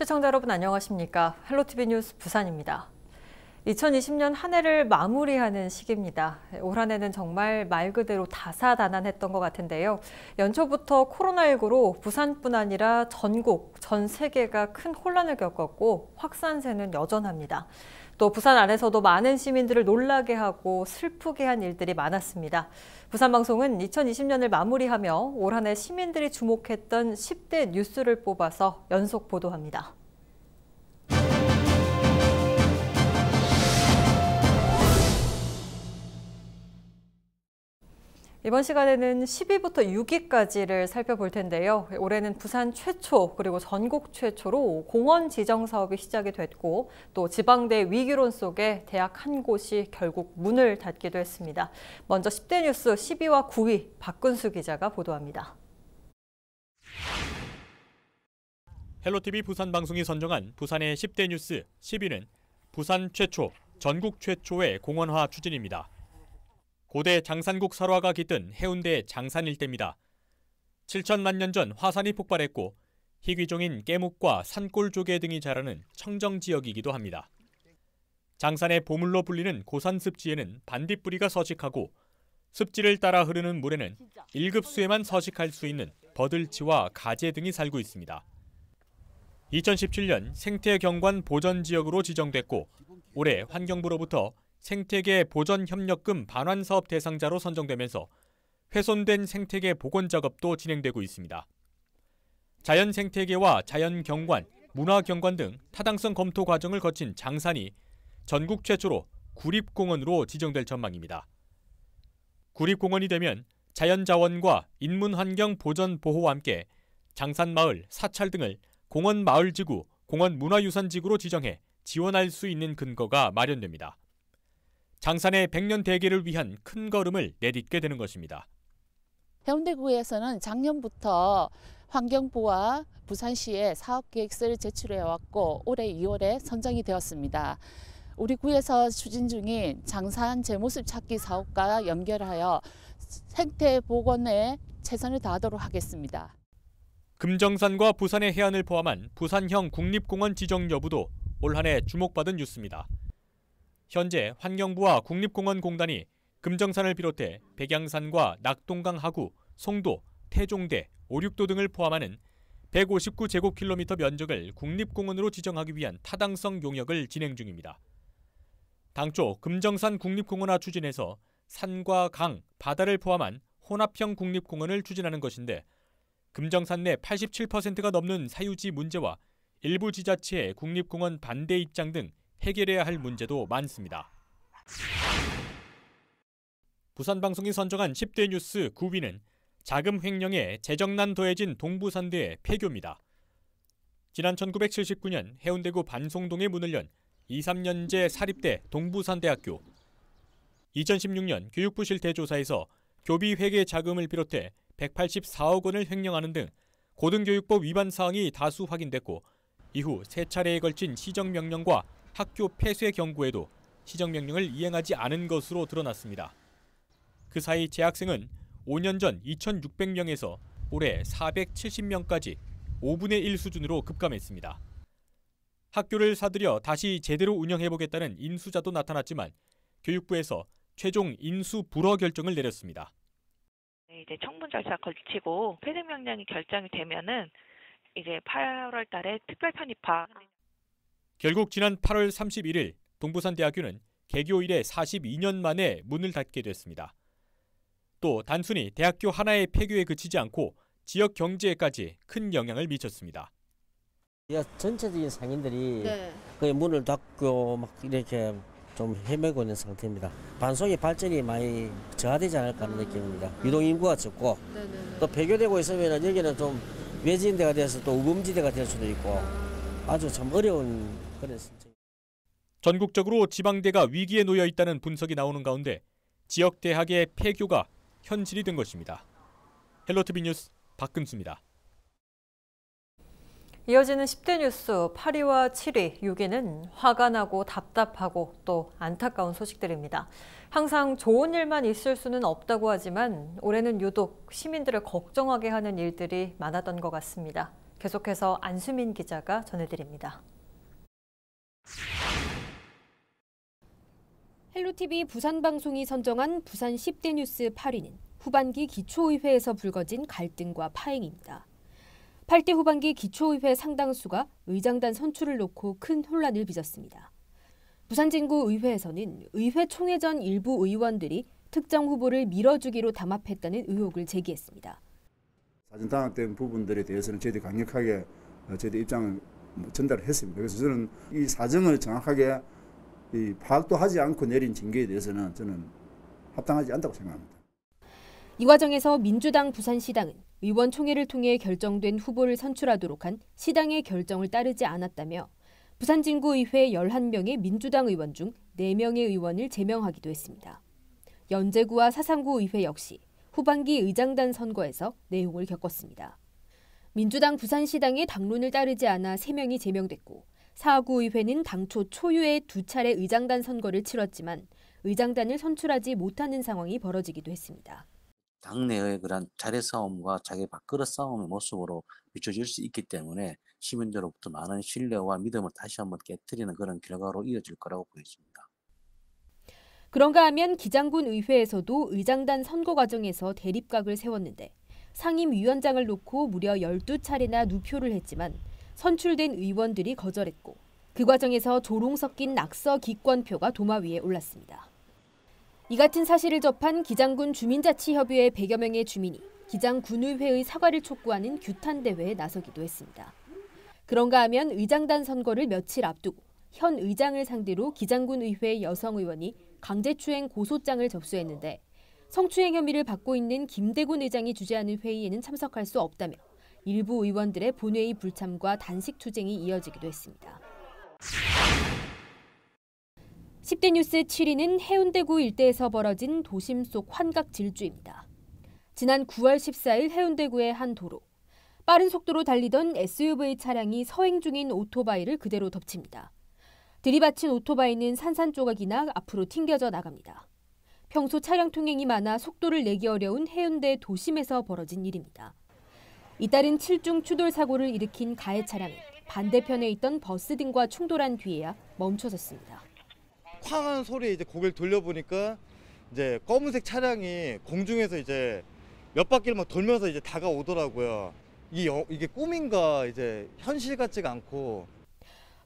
시청자 여러분 안녕하십니까? 헬로티비 뉴스 부산입니다. 2020년 한 해를 마무리하는 시기입니다. 올 한 해는 정말 말 그대로 다사다난했던 것 같은데요. 연초부터 코로나19로 부산뿐 아니라 전국, 전 세계가 큰 혼란을 겪었고 확산세는 여전합니다. 또 부산 안에서도 많은 시민들을 놀라게 하고 슬프게 한 일들이 많았습니다. 부산방송은 2020년을 마무리하며 올 한 해 시민들이 주목했던 10대 뉴스를 뽑아서 연속 보도합니다. 이번 시간에는 10위부터 6위까지를 살펴볼 텐데요. 올해는 부산 최초 그리고 전국 최초로 공원 지정 사업이 시작이 됐고 또 지방대 위기론 속에 대학 한 곳이 결국 문을 닫기도 했습니다. 먼저 10대 뉴스 10위와 9위 박근수 기자가 보도합니다. 헬로티비 부산방송이 선정한 부산의 10대 뉴스 10위는 부산 최초, 전국 최초의 공원화 추진입니다. 고대 장산국 설화가 깃든 해운대 장산 일대입니다. 7천만 년 전 화산이 폭발했고 희귀종인 깨묵과 산골조개 등이 자라는 청정지역이기도 합니다. 장산의 보물로 불리는 고산습지에는 반딧불이가 서식하고 습지를 따라 흐르는 물에는 1급 수에만 서식할 수 있는 버들치와 가재 등이 살고 있습니다. 2017년 생태경관 보전지역으로 지정됐고 올해 환경부로부터 생태계 보전협력금 반환사업 대상자로 선정되면서 훼손된 생태계 복원 작업도 진행되고 있습니다. 자연생태계와 자연경관, 문화경관 등 타당성 검토 과정을 거친 장산이 전국 최초로 구립공원으로 지정될 전망입니다. 구립공원이 되면 자연자원과 인문환경 보전 보호와 함께 장산마을, 사찰 등을 공원마을지구, 공원문화유산지구로 지정해 지원할 수 있는 근거가 마련됩니다. 장산의 100년 대계를 위한 큰 걸음을 내딛게 되는 것입니다. 해운대구에서는 작년부터 환경부와 부산시에 사업계획서를 제출해왔고 올해 2월에 선정이 되었습니다. 우리 구에서 추진 중인 장산 제모습 찾기 사업과 연결하여 생태 복원에 최선을 다하도록 하겠습니다. 금정산과 부산의 해안을 포함한 부산형 국립공원 지정 여부도 올 한 해 주목받은 뉴스입니다. 현재 환경부와 국립공원공단이 금정산을 비롯해 백양산과 낙동강 하구, 송도, 태종대, 오륙도 등을 포함하는 159제곱킬로미터 면적을 국립공원으로 지정하기 위한 타당성 용역을 진행 중입니다. 당초 금정산 국립공원화 추진에서 산과 강, 바다를 포함한 혼합형 국립공원을 추진하는 것인데 금정산 내 87%가 넘는 사유지 문제와 일부 지자체의 국립공원 반대 입장 등 해결해야 할 문제도 많습니다. 부산방송이 선정한 10대 뉴스 9위는 자금 횡령에 재정난 더해진 동부산대의 폐교입니다. 지난 1979년 해운대구 반송동에 문을 연 2, 3년제 사립대 동부산대학교. 2016년 교육부 실태조사에서 교비 회계 자금을 비롯해 184억 원을 횡령하는 등 고등교육법 위반 사항이 다수 확인됐고 이후 세 차례에 걸친 시정명령과 학교 폐쇄 경고에도 시정명령을 이행하지 않은 것으로 드러났습니다. 그 사이 재학생은 5년 전 2,600명에서 올해 470명까지 5분의 1 수준으로 급감했습니다. 학교를 사들여 다시 제대로 운영해보겠다는 인수자도 나타났지만 교육부에서 최종 인수 불허 결정을 내렸습니다. 이제 청문 절차 걸치고 폐쇄 명령이 결정이 되면은 이제 8월 달에 특별 편입화. 결국 지난 8월 31일 동부산대학교는 개교 이래 42년 만에 문을 닫게 됐습니다. 또 단순히 대학교 하나의 폐교에 그치지 않고 지역 경제에까지 큰 영향을 미쳤습니다. 전체적인 상인들이 거의 문을 닫고 막 이렇게 좀 헤매고 있는 상태입니다. 반송의 발전이 많이 저하되지 않을까 하는 느낌입니다. 유동인구가 적고 또 폐교되고 있으면 여기는 좀 외진 데가 돼서 또 우범지대가 될 수도 있고 아주 참 어려운 그런 상황입니다. 전국적으로 지방대가 위기에 놓여 있다는 분석이 나오는 가운데 지역 대학의 폐교가 현실이 된 것입니다. 헬로티비 뉴스 박근수입니다. 이어지는 10대 뉴스 8위와 7위, 6위는 화가 나고 답답하고 또 안타까운 소식들입니다. 항상 좋은 일만 있을 수는 없다고 하지만 올해는 유독 시민들을 걱정하게 하는 일들이 많았던 것 같습니다. 계속해서 안수민 기자가 전해드립니다. 헬로티비 부산방송이 선정한 부산 10대 뉴스 8위는 후반기 기초의회에서 불거진 갈등과 파행입니다. 8대 후반기 기초의회 상당수가 의장단 선출을 놓고 큰 혼란을 빚었습니다. 부산진구의회에서는 의회 총회 전 일부 의원들이 특정 후보를 밀어주기로 담합했다는 의혹을 제기했습니다. 사전 당합된 부분들에 대해서는 저희들이 강력하게 저희들 입장을 전달을 했습니다. 그래서 저는 이 사정을 정확하게 파악도 하지 않고 내린 징계에 대해서는 저는 합당하지 않다고 생각합니다. 이 과정에서 민주당 부산시당은 의원총회를 통해 결정된 후보를 선출하도록 한 시당의 결정을 따르지 않았다며 부산진구의회 11명의 민주당 의원 중 4명의 의원을 제명하기도 했습니다. 연제구와 사상구 의회 역시 후반기 의장단 선거에서 내용을 겪었습니다. 민주당 부산시당의 당론을 따르지 않아 3명이 제명됐고 사하구의회는 당초 초유의 2차례 의장단 선거를 치렀지만 의장단을 선출하지 못하는 상황이 벌어지기도 했습니다. 당내의 그런 자리 싸움과 자기 밥그릇 싸움의 모습으로 비춰질 수 있기 때문에 시민들로부터 많은 신뢰와 믿음을 다시 한번 깨트리는 그런 결과로 이어질 거라고 보여집니다. 그런가 하면 기장군 의회에서도 의장단 선거 과정에서 대립각을 세웠는데 상임위원장을 놓고 무려 12차례나 누표를 했지만 선출된 의원들이 거절했고 그 과정에서 조롱 섞인 낙서 기권표가 도마 위에 올랐습니다. 이 같은 사실을 접한 기장군 주민자치협의회 100여 명의 주민이 기장군의회의 사과를 촉구하는 규탄대회에 나서기도 했습니다. 그런가 하면 의장단 선거를 며칠 앞두고 현 의장을 상대로 기장군의회 여성 의원이 강제추행 고소장을 접수했는데 성추행 혐의를 받고 있는 김대곤 의장이 주재하는 회의에는 참석할 수 없다며 일부 의원들의 본회의 불참과 단식 투쟁이 이어지기도 했습니다. 10대 뉴스 7위는 해운대구 일대에서 벌어진 도심 속 환각 질주입니다. 지난 9월 14일 해운대구의 한 도로. 빠른 속도로 달리던 SUV 차량이 서행 중인 오토바이를 그대로 덮칩니다. 들이받친 오토바이는 산산조각이나 앞으로 튕겨져 나갑니다. 평소 차량 통행이 많아 속도를 내기 어려운 해운대 도심에서 벌어진 일입니다. 이따른 7중 추돌 사고를 일으킨 가해 차량은 반대편에 있던 버스 등과 충돌한 뒤에야 멈춰섰습니다. 쾅 하는 소리에 이제 고개를 돌려보니까 이제 검은색 차량이 공중에서 이제 몇 바퀴를 막 돌면서 이제 다가오더라고요. 이게 꿈인가 이제 현실 같지가 않고.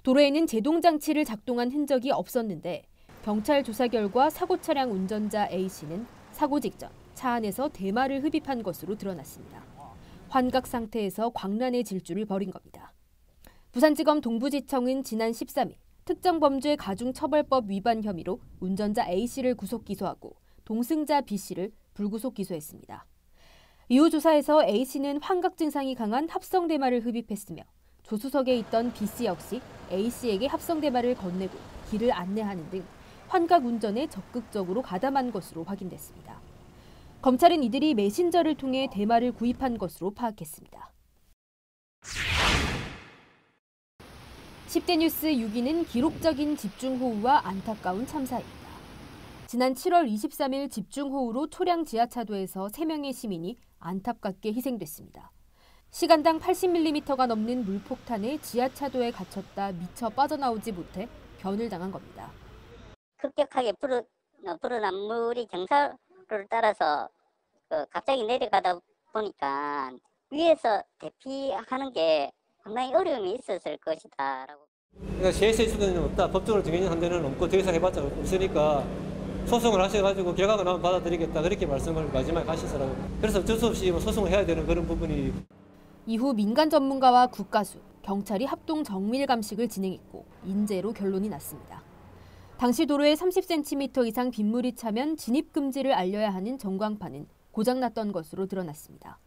도로에는 제동장치를 작동한 흔적이 없었는데 경찰 조사 결과 사고 차량 운전자 A씨는 사고 직전 차 안에서 대마를 흡입한 것으로 드러났습니다. 환각 상태에서 광란의 질주를 벌인 겁니다. 부산지검 동부지청은 지난 13일 특정범죄 가중처벌법 위반 혐의로 운전자 A씨를 구속 기소하고 동승자 B씨를 불구속 기소했습니다. 이후 조사에서 A씨는 환각 증상이 강한 합성 대마를 흡입했으며 조수석에 있던 B씨 역시 A씨에게 합성 대마를 건네고 길을 안내하는 등 환각 운전에 적극적으로 가담한 것으로 확인됐습니다. 검찰은 이들이 메신저를 통해 대마를 구입한 것으로 파악했습니다. 10대 뉴스 6위는 기록적인 집중호우와 안타까운 참사입니다. 지난 7월 23일 집중호우로 초량 지하차도에서 3명의 시민이 안타깝게 희생됐습니다. 시간당 80mm가 넘는 물폭탄에 지하차도에 갇혔다 미처 빠져나오지 못해 변을 당한 겁니다. 급격하게 불어난 물이 경사로를 따라서 갑자기 내려가다 보니까 위에서 대피하는 게 상당히 어려움이 있었을 것이다라고. 그러니까 제시할 수는 없다. 법적으로 정해진 데는 없고 더 이상 해봤자 없으니까 소송을 하셔가지고 결과가 나오면 받아들이겠다 그렇게 말씀을 마지막에 하시더라고요. 그래서 어쩔 수 없이 소송을 해야 되는 그런 부분이. 이후 민간 전문가와 국가수, 경찰이 합동 정밀 감식을 진행했고 인재로 결론이 났습니다. 당시 도로에 30cm 이상 빗물이 차면 진입 금지를 알려야 하는 전광판은 고장났던 것으로 드러났습니다.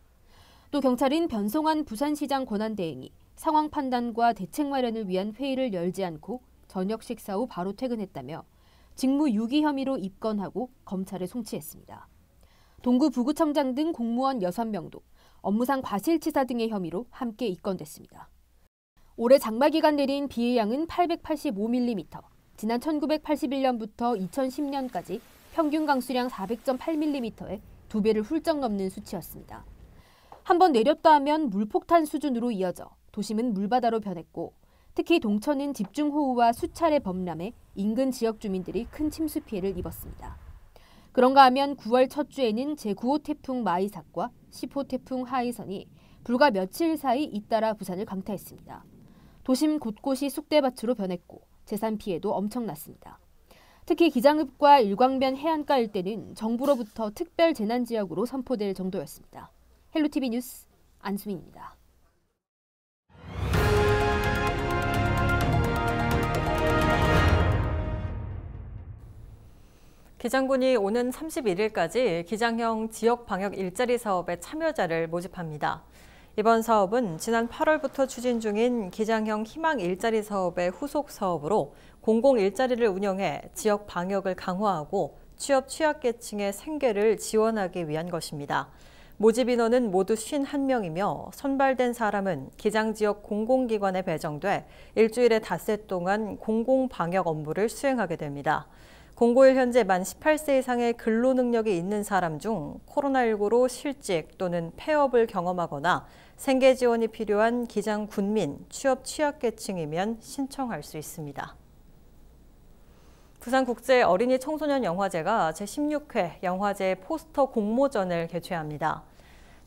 또 경찰은 변성환 부산시장 권한대행이 상황 판단과 대책 마련을 위한 회의를 열지 않고 저녁 식사 후 바로 퇴근했다며 직무 유기 혐의로 입건하고 검찰에 송치했습니다. 동구 부구청장 등 공무원 6명도 업무상 과실치사 등의 혐의로 함께 입건됐습니다. 올해 장마 기간 내린 비의 양은 885mm, 지난 1981년부터 2010년까지 평균 강수량 400.8mm에 2배를 훌쩍 넘는 수치였습니다. 한번 내렸다 하면 물폭탄 수준으로 이어져 도심은 물바다로 변했고 특히 동천은 집중호우와 수차례 범람해 인근 지역 주민들이 큰 침수 피해를 입었습니다. 그런가 하면 9월 첫 주에는 제9호 태풍 마이삭과 10호 태풍 하이선이 불과 며칠 사이 잇따라 부산을 강타했습니다. 도심 곳곳이 쑥대밭으로 변했고 재산 피해도 엄청났습니다. 특히 기장읍과 일광변 해안가 일대는 정부로부터 특별 재난지역으로 선포될 정도였습니다. 헬로티비 뉴스 안수민입니다. 기장군이 오는 31일까지 기장형 지역 방역 일자리 사업에 참여자를 모집합니다. 이번 사업은 지난 8월부터 추진 중인 기장형 희망 일자리 사업의 후속 사업으로 공공 일자리를 운영해 지역 방역을 강화하고 취업 취약계층의 생계를 지원하기 위한 것입니다. 모집 인원은 모두 51명이며 선발된 사람은 기장지역 공공기관에 배정돼 일주일에 닷새 동안 공공방역 업무를 수행하게 됩니다. 공고일 현재 만 18세 이상의 근로 능력이 있는 사람 중 코로나19로 실직 또는 폐업을 경험하거나 생계 지원이 필요한 기장 군민, 취업 취약계층이면 신청할 수 있습니다. 부산국제 어린이 청소년 영화제가 제16회 영화제 포스터 공모전을 개최합니다.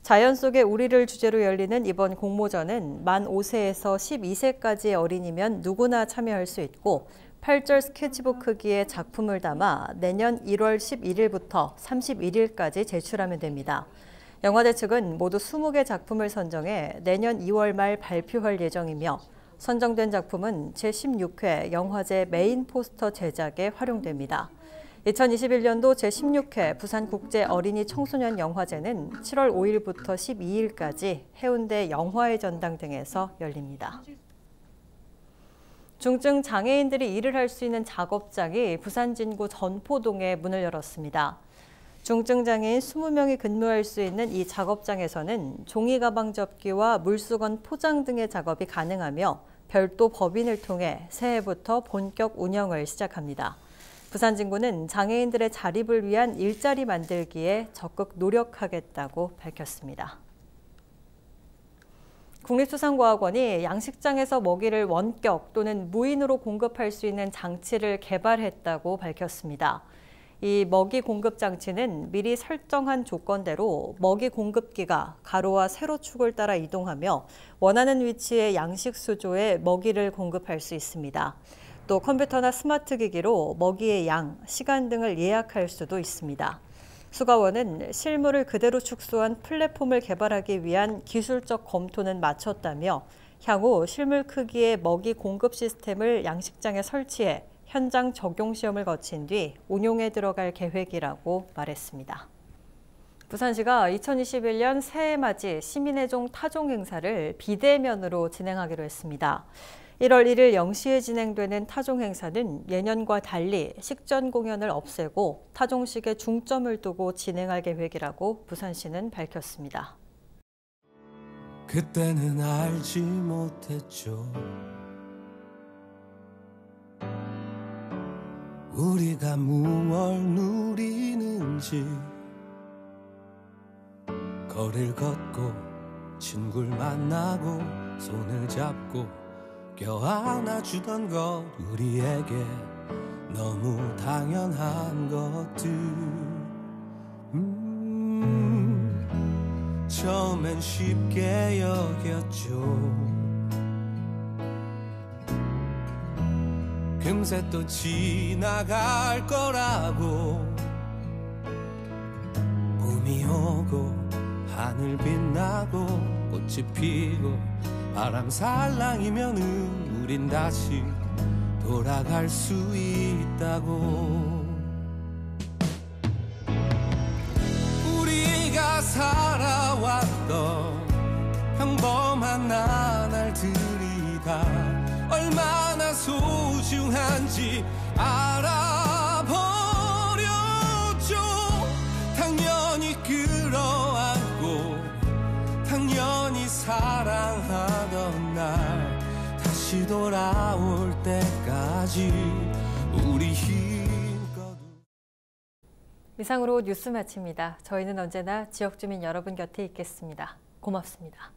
자연 속의 우리를 주제로 열리는 이번 공모전은 만 5세에서 12세까지의 어린이면 누구나 참여할 수 있고 8절 스케치북 크기의 작품을 담아 내년 1월 11일부터 31일까지 제출하면 됩니다. 영화제 측은 모두 20개 작품을 선정해 내년 2월 말 발표할 예정이며 선정된 작품은 제16회 영화제 메인 포스터 제작에 활용됩니다. 2021년도 제16회 부산국제 어린이 청소년 영화제는 7월 5일부터 12일까지 해운대 영화의 전당 등에서 열립니다. 중증 장애인들이 일을 할 수 있는 작업장이 부산 진구 전포동에 문을 열었습니다. 중증 장애인 20명이 근무할 수 있는 이 작업장에서는 종이 가방 접기와 물수건 포장 등의 작업이 가능하며 별도 법인을 통해 새해부터 본격 운영을 시작합니다. 부산 진구는 장애인들의 자립을 위한 일자리 만들기에 적극 노력하겠다고 밝혔습니다. 국립수산과학원이 양식장에서 먹이를 원격 또는 무인으로 공급할 수 있는 장치를 개발했다고 밝혔습니다. 이 먹이 공급 장치는 미리 설정한 조건대로 먹이 공급기가 가로와 세로축을 따라 이동하며 원하는 위치의 양식 수조에 먹이를 공급할 수 있습니다. 또 컴퓨터나 스마트 기기로 먹이의 양, 시간 등을 예약할 수도 있습니다. 수가원은 실물을 그대로 축소한 플랫폼을 개발하기 위한 기술적 검토는 마쳤다며 향후 실물 크기의 먹이 공급 시스템을 양식장에 설치해 현장 적용 시험을 거친 뒤 운용에 들어갈 계획이라고 말했습니다. 부산시가 2021년 새해맞이 시민의 종 타종 행사를 비대면으로 진행하기로 했습니다. 1월 1일 0시에 진행되는 타종 행사는 예년과 달리 식전 공연을 없애고 타종식에 중점을 두고 진행할 계획이라고 부산시는 밝혔습니다. 그때는 알지 못했죠. 우리가 무얼 누리는지. 거리를 걷고 친구를 만나고 손을 잡고 껴안아주던 것, 우리에게 너무 당연한 것들. 처음엔 쉽게 여겼죠. 금세 또 지나갈 거라고. 봄이 오고 하늘 빛나고 꽃이 피고 바람 살랑이면은 우린 다시 돌아갈 수 있다고. 우리가 살아왔던 평범한 나날들이 다 얼마나 소중한지 알아버렸죠. 당연히 끌어안고 당연히 사랑하던 날 다시 돌아올 때까지 우리 힘껏. 이상으로 뉴스 마칩니다. 저희는 언제나 지역 주민 여러분 곁에 있겠습니다. 고맙습니다.